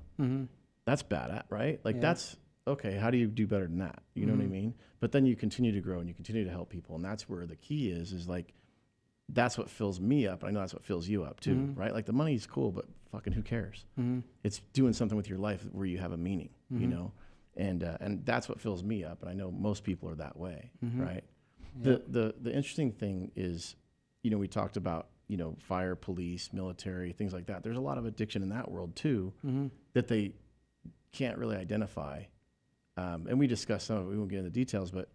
That's bad, right? Like that's, okay, how do you do better than that? You know what I mean? But then you continue to grow and you continue to help people. And that's where the key is like, that's what fills me up. I know that's what fills you up too, right? Like the money's cool, but fucking who cares? It's doing something with your life where you have a meaning, and that's what fills me up. And I know most people are that way, right? Yep. The interesting thing is, we talked about, fire, police, military, things like that. There's a lot of addiction in that world too, that they can't really identify. And we discussed some of it, we won't get into the details, but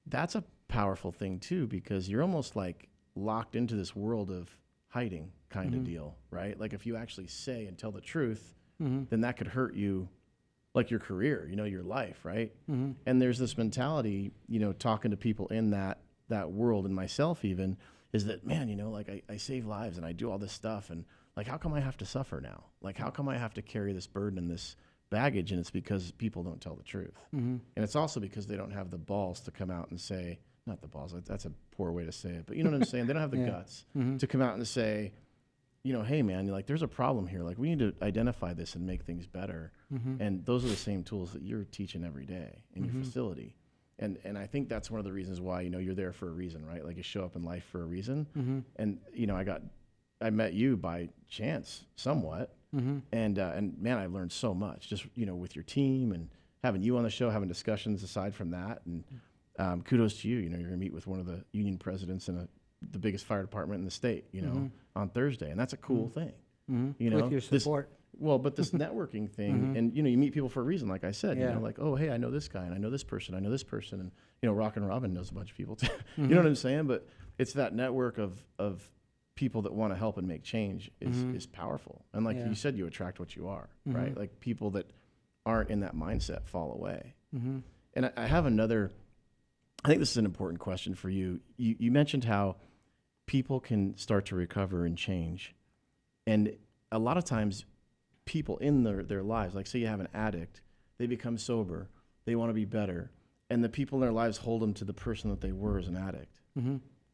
that's a powerful thing too, because you're almost like locked into this world of hiding kind of deal, right? Like if you actually say and tell the truth, then that could hurt you, like your career, your life, right? And there's this mentality, talking to people in that world, and myself even, is that, man, like I save lives and I do all this stuff, and like, how come I have to suffer now? Like, how come I have to carry this burden and this baggage? And it's because people don't tell the truth. And it's also because they don't have the balls to come out and say, not the balls, that's a poor way to say it, but you know what I'm saying? They don't have the guts to come out and say, you know, hey man, like there's a problem here. Like we need to identify this and make things better. And those are the same tools that you're teaching every day in your facility. And I think that's one of the reasons why, you know, you're there for a reason, right? Like you show up in life for a reason. And, you know, I met you by chance somewhat. And man, I learned so much just, you know, with your team and having you on the show, having discussions aside from that. And kudos to you. You know, you're going to meet with one of the union presidents in the biggest fire department in the state, you know, on Thursday. And that's a cool thing, you know, with your support. But this networking thing, and, you know, you meet people for a reason, like I said, you know, like, oh, hey, I know this guy, and I know this person, and, you know, Rockin' Robin knows a bunch of people, too. You know what I'm saying? But it's that network of people that want to help and make change is powerful. And like you said, you attract what you are, right? Like people that aren't in that mindset fall away. And I have another, I think this is an important question for you. You mentioned how people can start to recover and change. And a lot of times people in their lives, like say you have an addict, they become sober, they want to be better, and the people in their lives hold them to the person that they were as an addict.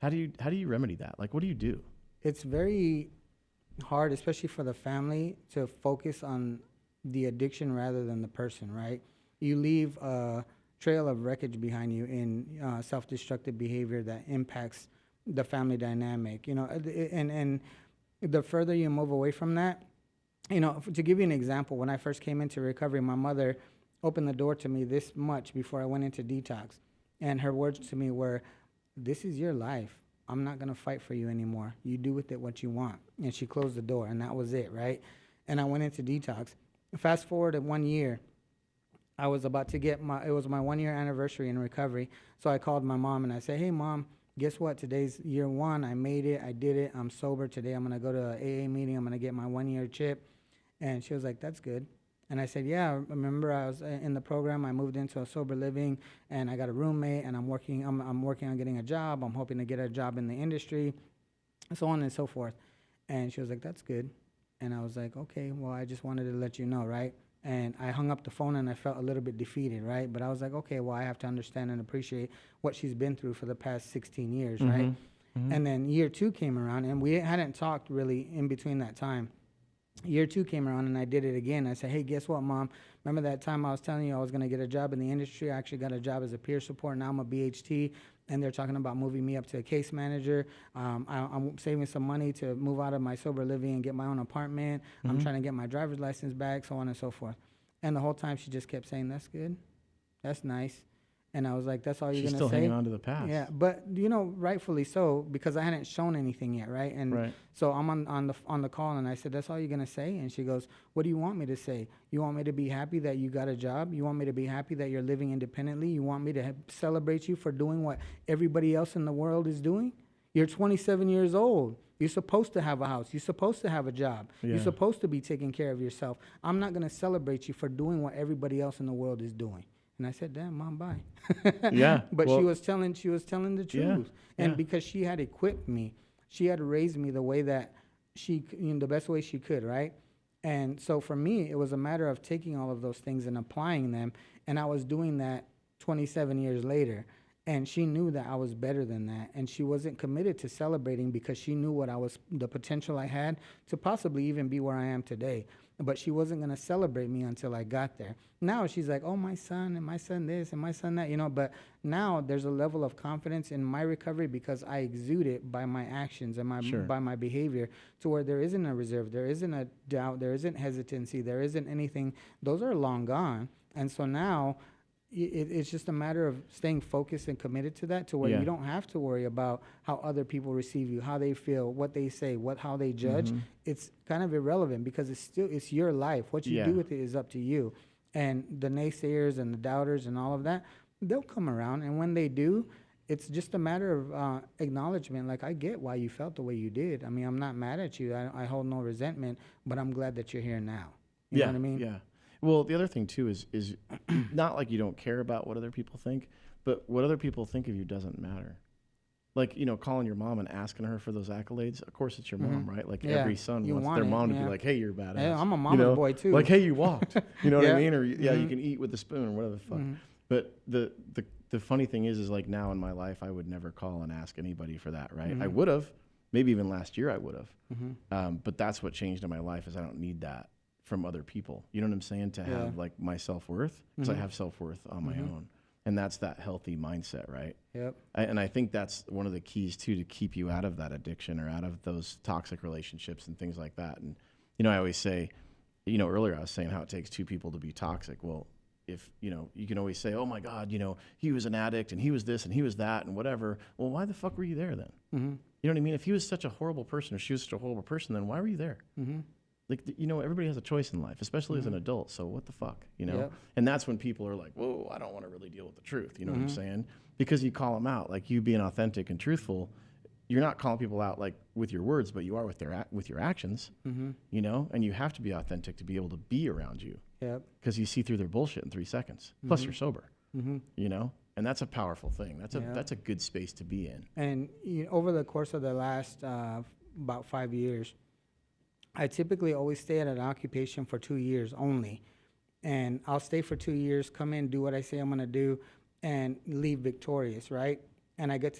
How do you remedy that? Like, what do you do? It's very hard, especially for the family, to focus on the addiction rather than the person, right? You leave a trail of wreckage behind you in self-destructive behavior that impacts the family dynamic, you know, and the further you move away from that, you know, to give you an example, when I first came into recovery, my mother opened the door to me this much before I went into detox. And her words to me were, this is your life. I'm not going to fight for you anymore. You do with it what you want. And she closed the door, and that was it, right? And I went into detox. Fast forward to 1 year, I was about to get it was my 1 year anniversary in recovery. So I called my mom and I said, hey, Mom, guess what? Today's year 1. I made it. I did it. I'm sober today. I'm going to go to an AA meeting. I'm going to get my 1 year chip. And she was like, that's good. And I said, yeah, remember I was in the program. I moved into a sober living, and I got a roommate, and I'm working on getting a job. I'm hoping to get a job in the industry, so on and so forth. And she was like, that's good. And I was like, okay, well, I just wanted to let you know, right? And I hung up the phone, and I felt a little bit defeated, right? But I was like, okay, well, I have to understand and appreciate what she's been through for the past 16 years, right? And then year 2 came around, and we hadn't talked really in between that time. Year 2 came around, and I did it again. I said, hey, guess what, Mom? Remember that time I was telling you I was going to get a job in the industry? I actually got a job as a peer support. Now I'm a BHT, and they're talking about moving me up to a case manager. I'm saving some money to move out of my sober living and get my own apartment. I'm trying to get my driver's license back, so on and so forth. And the whole time she just kept saying, that's good. That's nice. And I was like, that's all you're going to say? She's still hanging on to the past. Yeah, but, you know, rightfully so, because I hadn't shown anything yet, right? And so I'm on the call, and I said, that's all you're going to say? And she goes, what do you want me to say? You want me to be happy that you got a job? You want me to be happy that you're living independently? You want me to celebrate you for doing what everybody else in the world is doing? You're 27 years old. You're supposed to have a house. You're supposed to have a job. You're supposed to be taking care of yourself. I'm not going to celebrate you for doing what everybody else in the world is doing. And I said, damn, Mom, bye. But well, she was telling the truth. And because she had equipped me, she had raised me the way that the best way she could, right? And so for me, it was a matter of taking all of those things and applying them. And I was doing that 27 years later. And she knew that I was better than that. And she wasn't committed to celebrating because she knew the potential I had to possibly even be where I am today. But she wasn't going to celebrate me until I got there. Now she's like, oh, my son, and my son this, and my son that, you know. But now there's a level of confidence in my recovery because I exude it by my actions and by my behavior, to where there isn't a reserve, there isn't a doubt, there isn't hesitancy, there isn't anything. Those are long gone. And so now it's just a matter of staying focused and committed to that, to where you don't have to worry about how other people receive you, how they feel, what they say, how they judge. It's kind of irrelevant because it's your life. What you do with it is up to you. And the naysayers and the doubters and all of that, they'll come around. And when they do, it's just a matter of acknowledgement. Like, I get why you felt the way you did. I mean, I'm not mad at you. I hold no resentment, but I'm glad that you're here now. You know what I mean? Yeah. Well, the other thing, too, is not like you don't care about what other people think, but what other people think of you doesn't matter. Like, you know, calling your mom and asking her for those accolades. Of course, it's your mom, right? Like, every son wants their mom to be like, hey, you're badass. Yeah, I'm a mama's boy, too. Like, hey, you walked. You know what I mean? Or, you can eat with the spoon or whatever the fuck. But the the funny thing is like now in my life, I would never call and ask anybody for that, right? I would have, maybe even last year I would have. But that's what changed in my life is I don't need that from other people. You know what I'm saying? To have like my self-worth, because I have self-worth on my own. And that's that healthy mindset, right? Yep. And I think that's one of the keys too, to keep you out of that addiction or out of those toxic relationships and things like that. And, you know, I always say, you know, earlier I was saying how it takes two people to be toxic. Well, if, you know, you can always say, oh my God, you know, he was an addict and he was this and he was that and whatever. Well, why the fuck were you there then? You know what I mean? If he was such a horrible person or she was such a horrible person, then why were you there? Like, you know, everybody has a choice in life, especially as an adult. So what the fuck, you know? And that's when people are like, whoa, I don't want to really deal with the truth. You know what I'm saying? Because you call them out, like you being authentic and truthful. You're not calling people out like with your words, but you are with your actions, you know? And you have to be authentic to be able to be around you. Because you see through their bullshit in 3 seconds. Plus you're sober, you know? And that's a powerful thing. That's a good space to be in. And you know, over the course of the last about 5 years, I typically always stay at an occupation for 2 years only. And I'll stay for 2 years, come in, do what I say I'm going to do, and leave victorious, right? And I get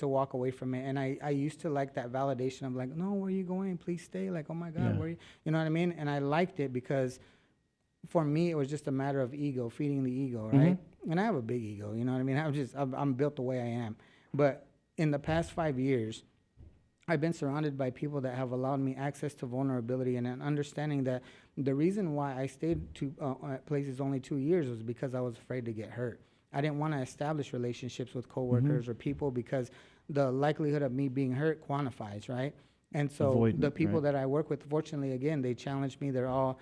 to walk away from it. And I used to like that validation of like, no, where are you going? Please stay. Like, oh my God, where are you? You know what I mean? And I liked it because for me, it was just a matter of ego, feeding the ego, right? And I have a big ego, you know what I mean? I'm built the way I am. But in the past 5 years, I've been surrounded by people that have allowed me access to vulnerability and an understanding that the reason why I stayed at places only 2 years was because I was afraid to get hurt. I didn't want to establish relationships with coworkers or people because the likelihood of me being hurt quantifies, right? And so the people that I work with, fortunately, again, they challenge me. They're all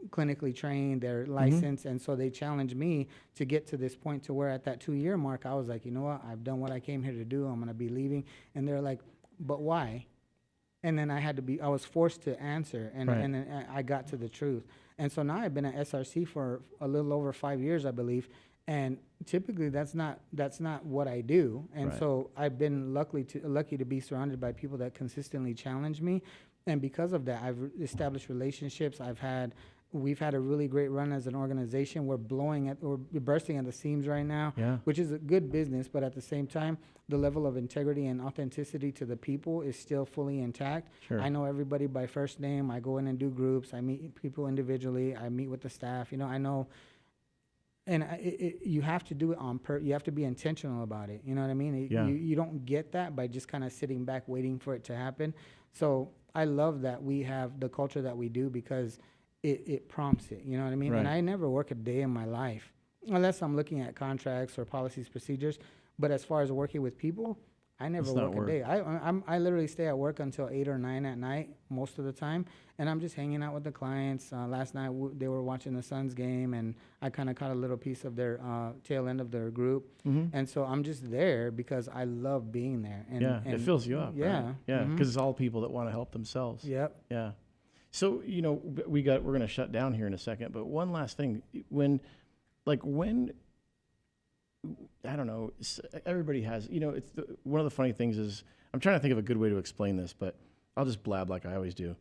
clinically trained, they're licensed, and so they challenge me to get to this point to where at that 2 year mark, I was like, you know what? I've done what I came here to do. I'm going to be leaving. And they're like, but why? And then I was forced to answer, and then I got to the truth. And so now I've been at SRC for a little over 5 years, I believe, and typically that's not what I do. And so I've been lucky to be surrounded by people that consistently challenge me, and because of that, I've established relationships. We've had a really great run as an organization. We're bursting at the seams right now, which is a good business, but at the same time, the level of integrity and authenticity to the people is still fully intact. I know everybody by first name. I go in and do groups. I meet people individually. I meet with the staff. You know, I know, and you have to do it you have to be intentional about it. You know what I mean? You don't get that by just kind of sitting back waiting for it to happen. So I love that we have the culture that we do because it prompts it, you know what I mean? And I never work a day in my life unless I'm looking at contracts or policies, procedures. But as far as working with people, I never work a day. I literally stay at work until 8 or 9 at night most of the time, and I'm just hanging out with the clients. Last night they were watching the Suns game, and I kind of caught a little piece of their tail end of their group. And so I'm just there because I love being there. And it fills you up. Right? Because it's all people that want to help themselves. Yeah. So, you know, we're going to shut down here in a second, but one last thing. When, I don't know, everybody has, you know, one of the funny things is, I'm trying to think of a good way to explain this, but I'll just blab like I always do.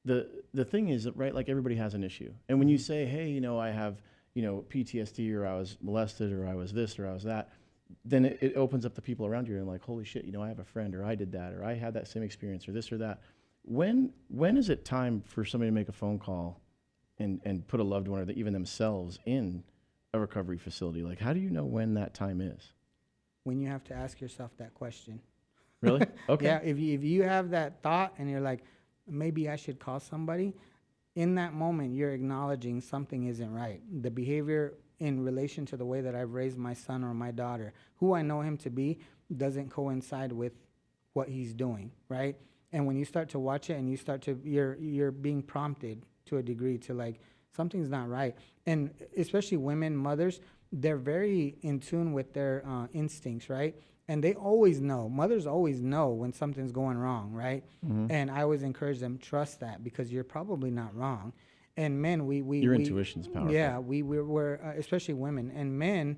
The thing is that, right, like everybody has an issue. And when you say, hey, you know, I have, you know, PTSD, or I was molested, or I was this, or I was that, then it opens up the people around you and like, holy shit, you know, I have a friend, or I did that, or I had that same experience, or this or that. When is it time for somebody to make a phone call and put a loved one or even themselves in a recovery facility? Like, how do you know when that time is? When you have to ask yourself that question. Really? Okay. Yeah, if you have that thought and you're like, maybe I should call somebody, in that moment, you're acknowledging something isn't right. The behavior in relation to the way that I've raised my son or my daughter, who I know him to be, doesn't coincide with what he's doing, right? And when you start to watch it and you're being prompted to a degree to like, something's not right. And especially women, mothers, they're very in tune with their instincts, right? And they always know, mothers always know when something's going wrong, right? And I always encourage them, trust that, because you're probably not wrong. And men, your intuition's powerful. Yeah, we're especially women. And men,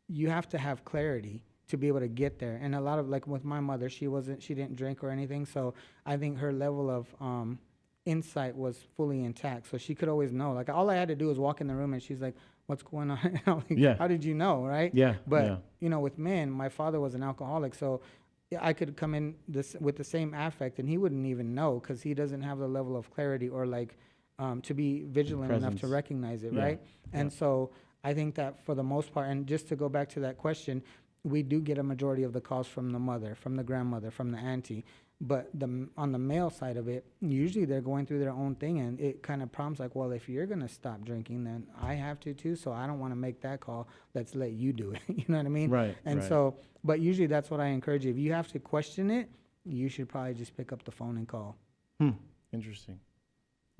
you have to have clarity to be able to get there. And a lot of, like with my mother, she didn't drink or anything. So I think her level of insight was fully intact. So she could always know. Like all I had to do was walk in the room and she's like, what's going on? Like, Yeah. how did you know, right? Yeah. But, yeah. you know, with men, my father was an alcoholic, so I could come in with the same affect, and he wouldn't even know because he doesn't have the level of clarity or like to be vigilant enough to Presence. recognize it, Yeah. right? And so I think that for the most part, and just to go back to that question, we do get a majority of the calls from the mother, from the grandmother, from the auntie. But on the male side of it, usually they're going through their own thing, and it kind of prompts like, well, if you're gonna stop drinking, then I have to too. So I don't want to make that call. Let's let you do it. You know what I mean? Right. And right. so, but usually that's what I encourage you. If you have to question it, you should probably just pick up the phone and call. Interesting.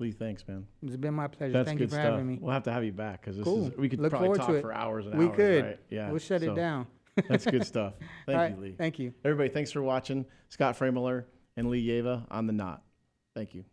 Lee, thanks, man. It's been my pleasure. That's Thank good you for stuff. having me. We'll have to have you back because Cool. we could Look probably forward talk to it. for hours and We hours. could. Right? Yeah. We'll shut it So, down. That's good stuff. Thank All you, right. Lee. Thank you. Everybody, thanks for watching. Scott Freymuller and Lee Yaiva on The Knot. Thank you.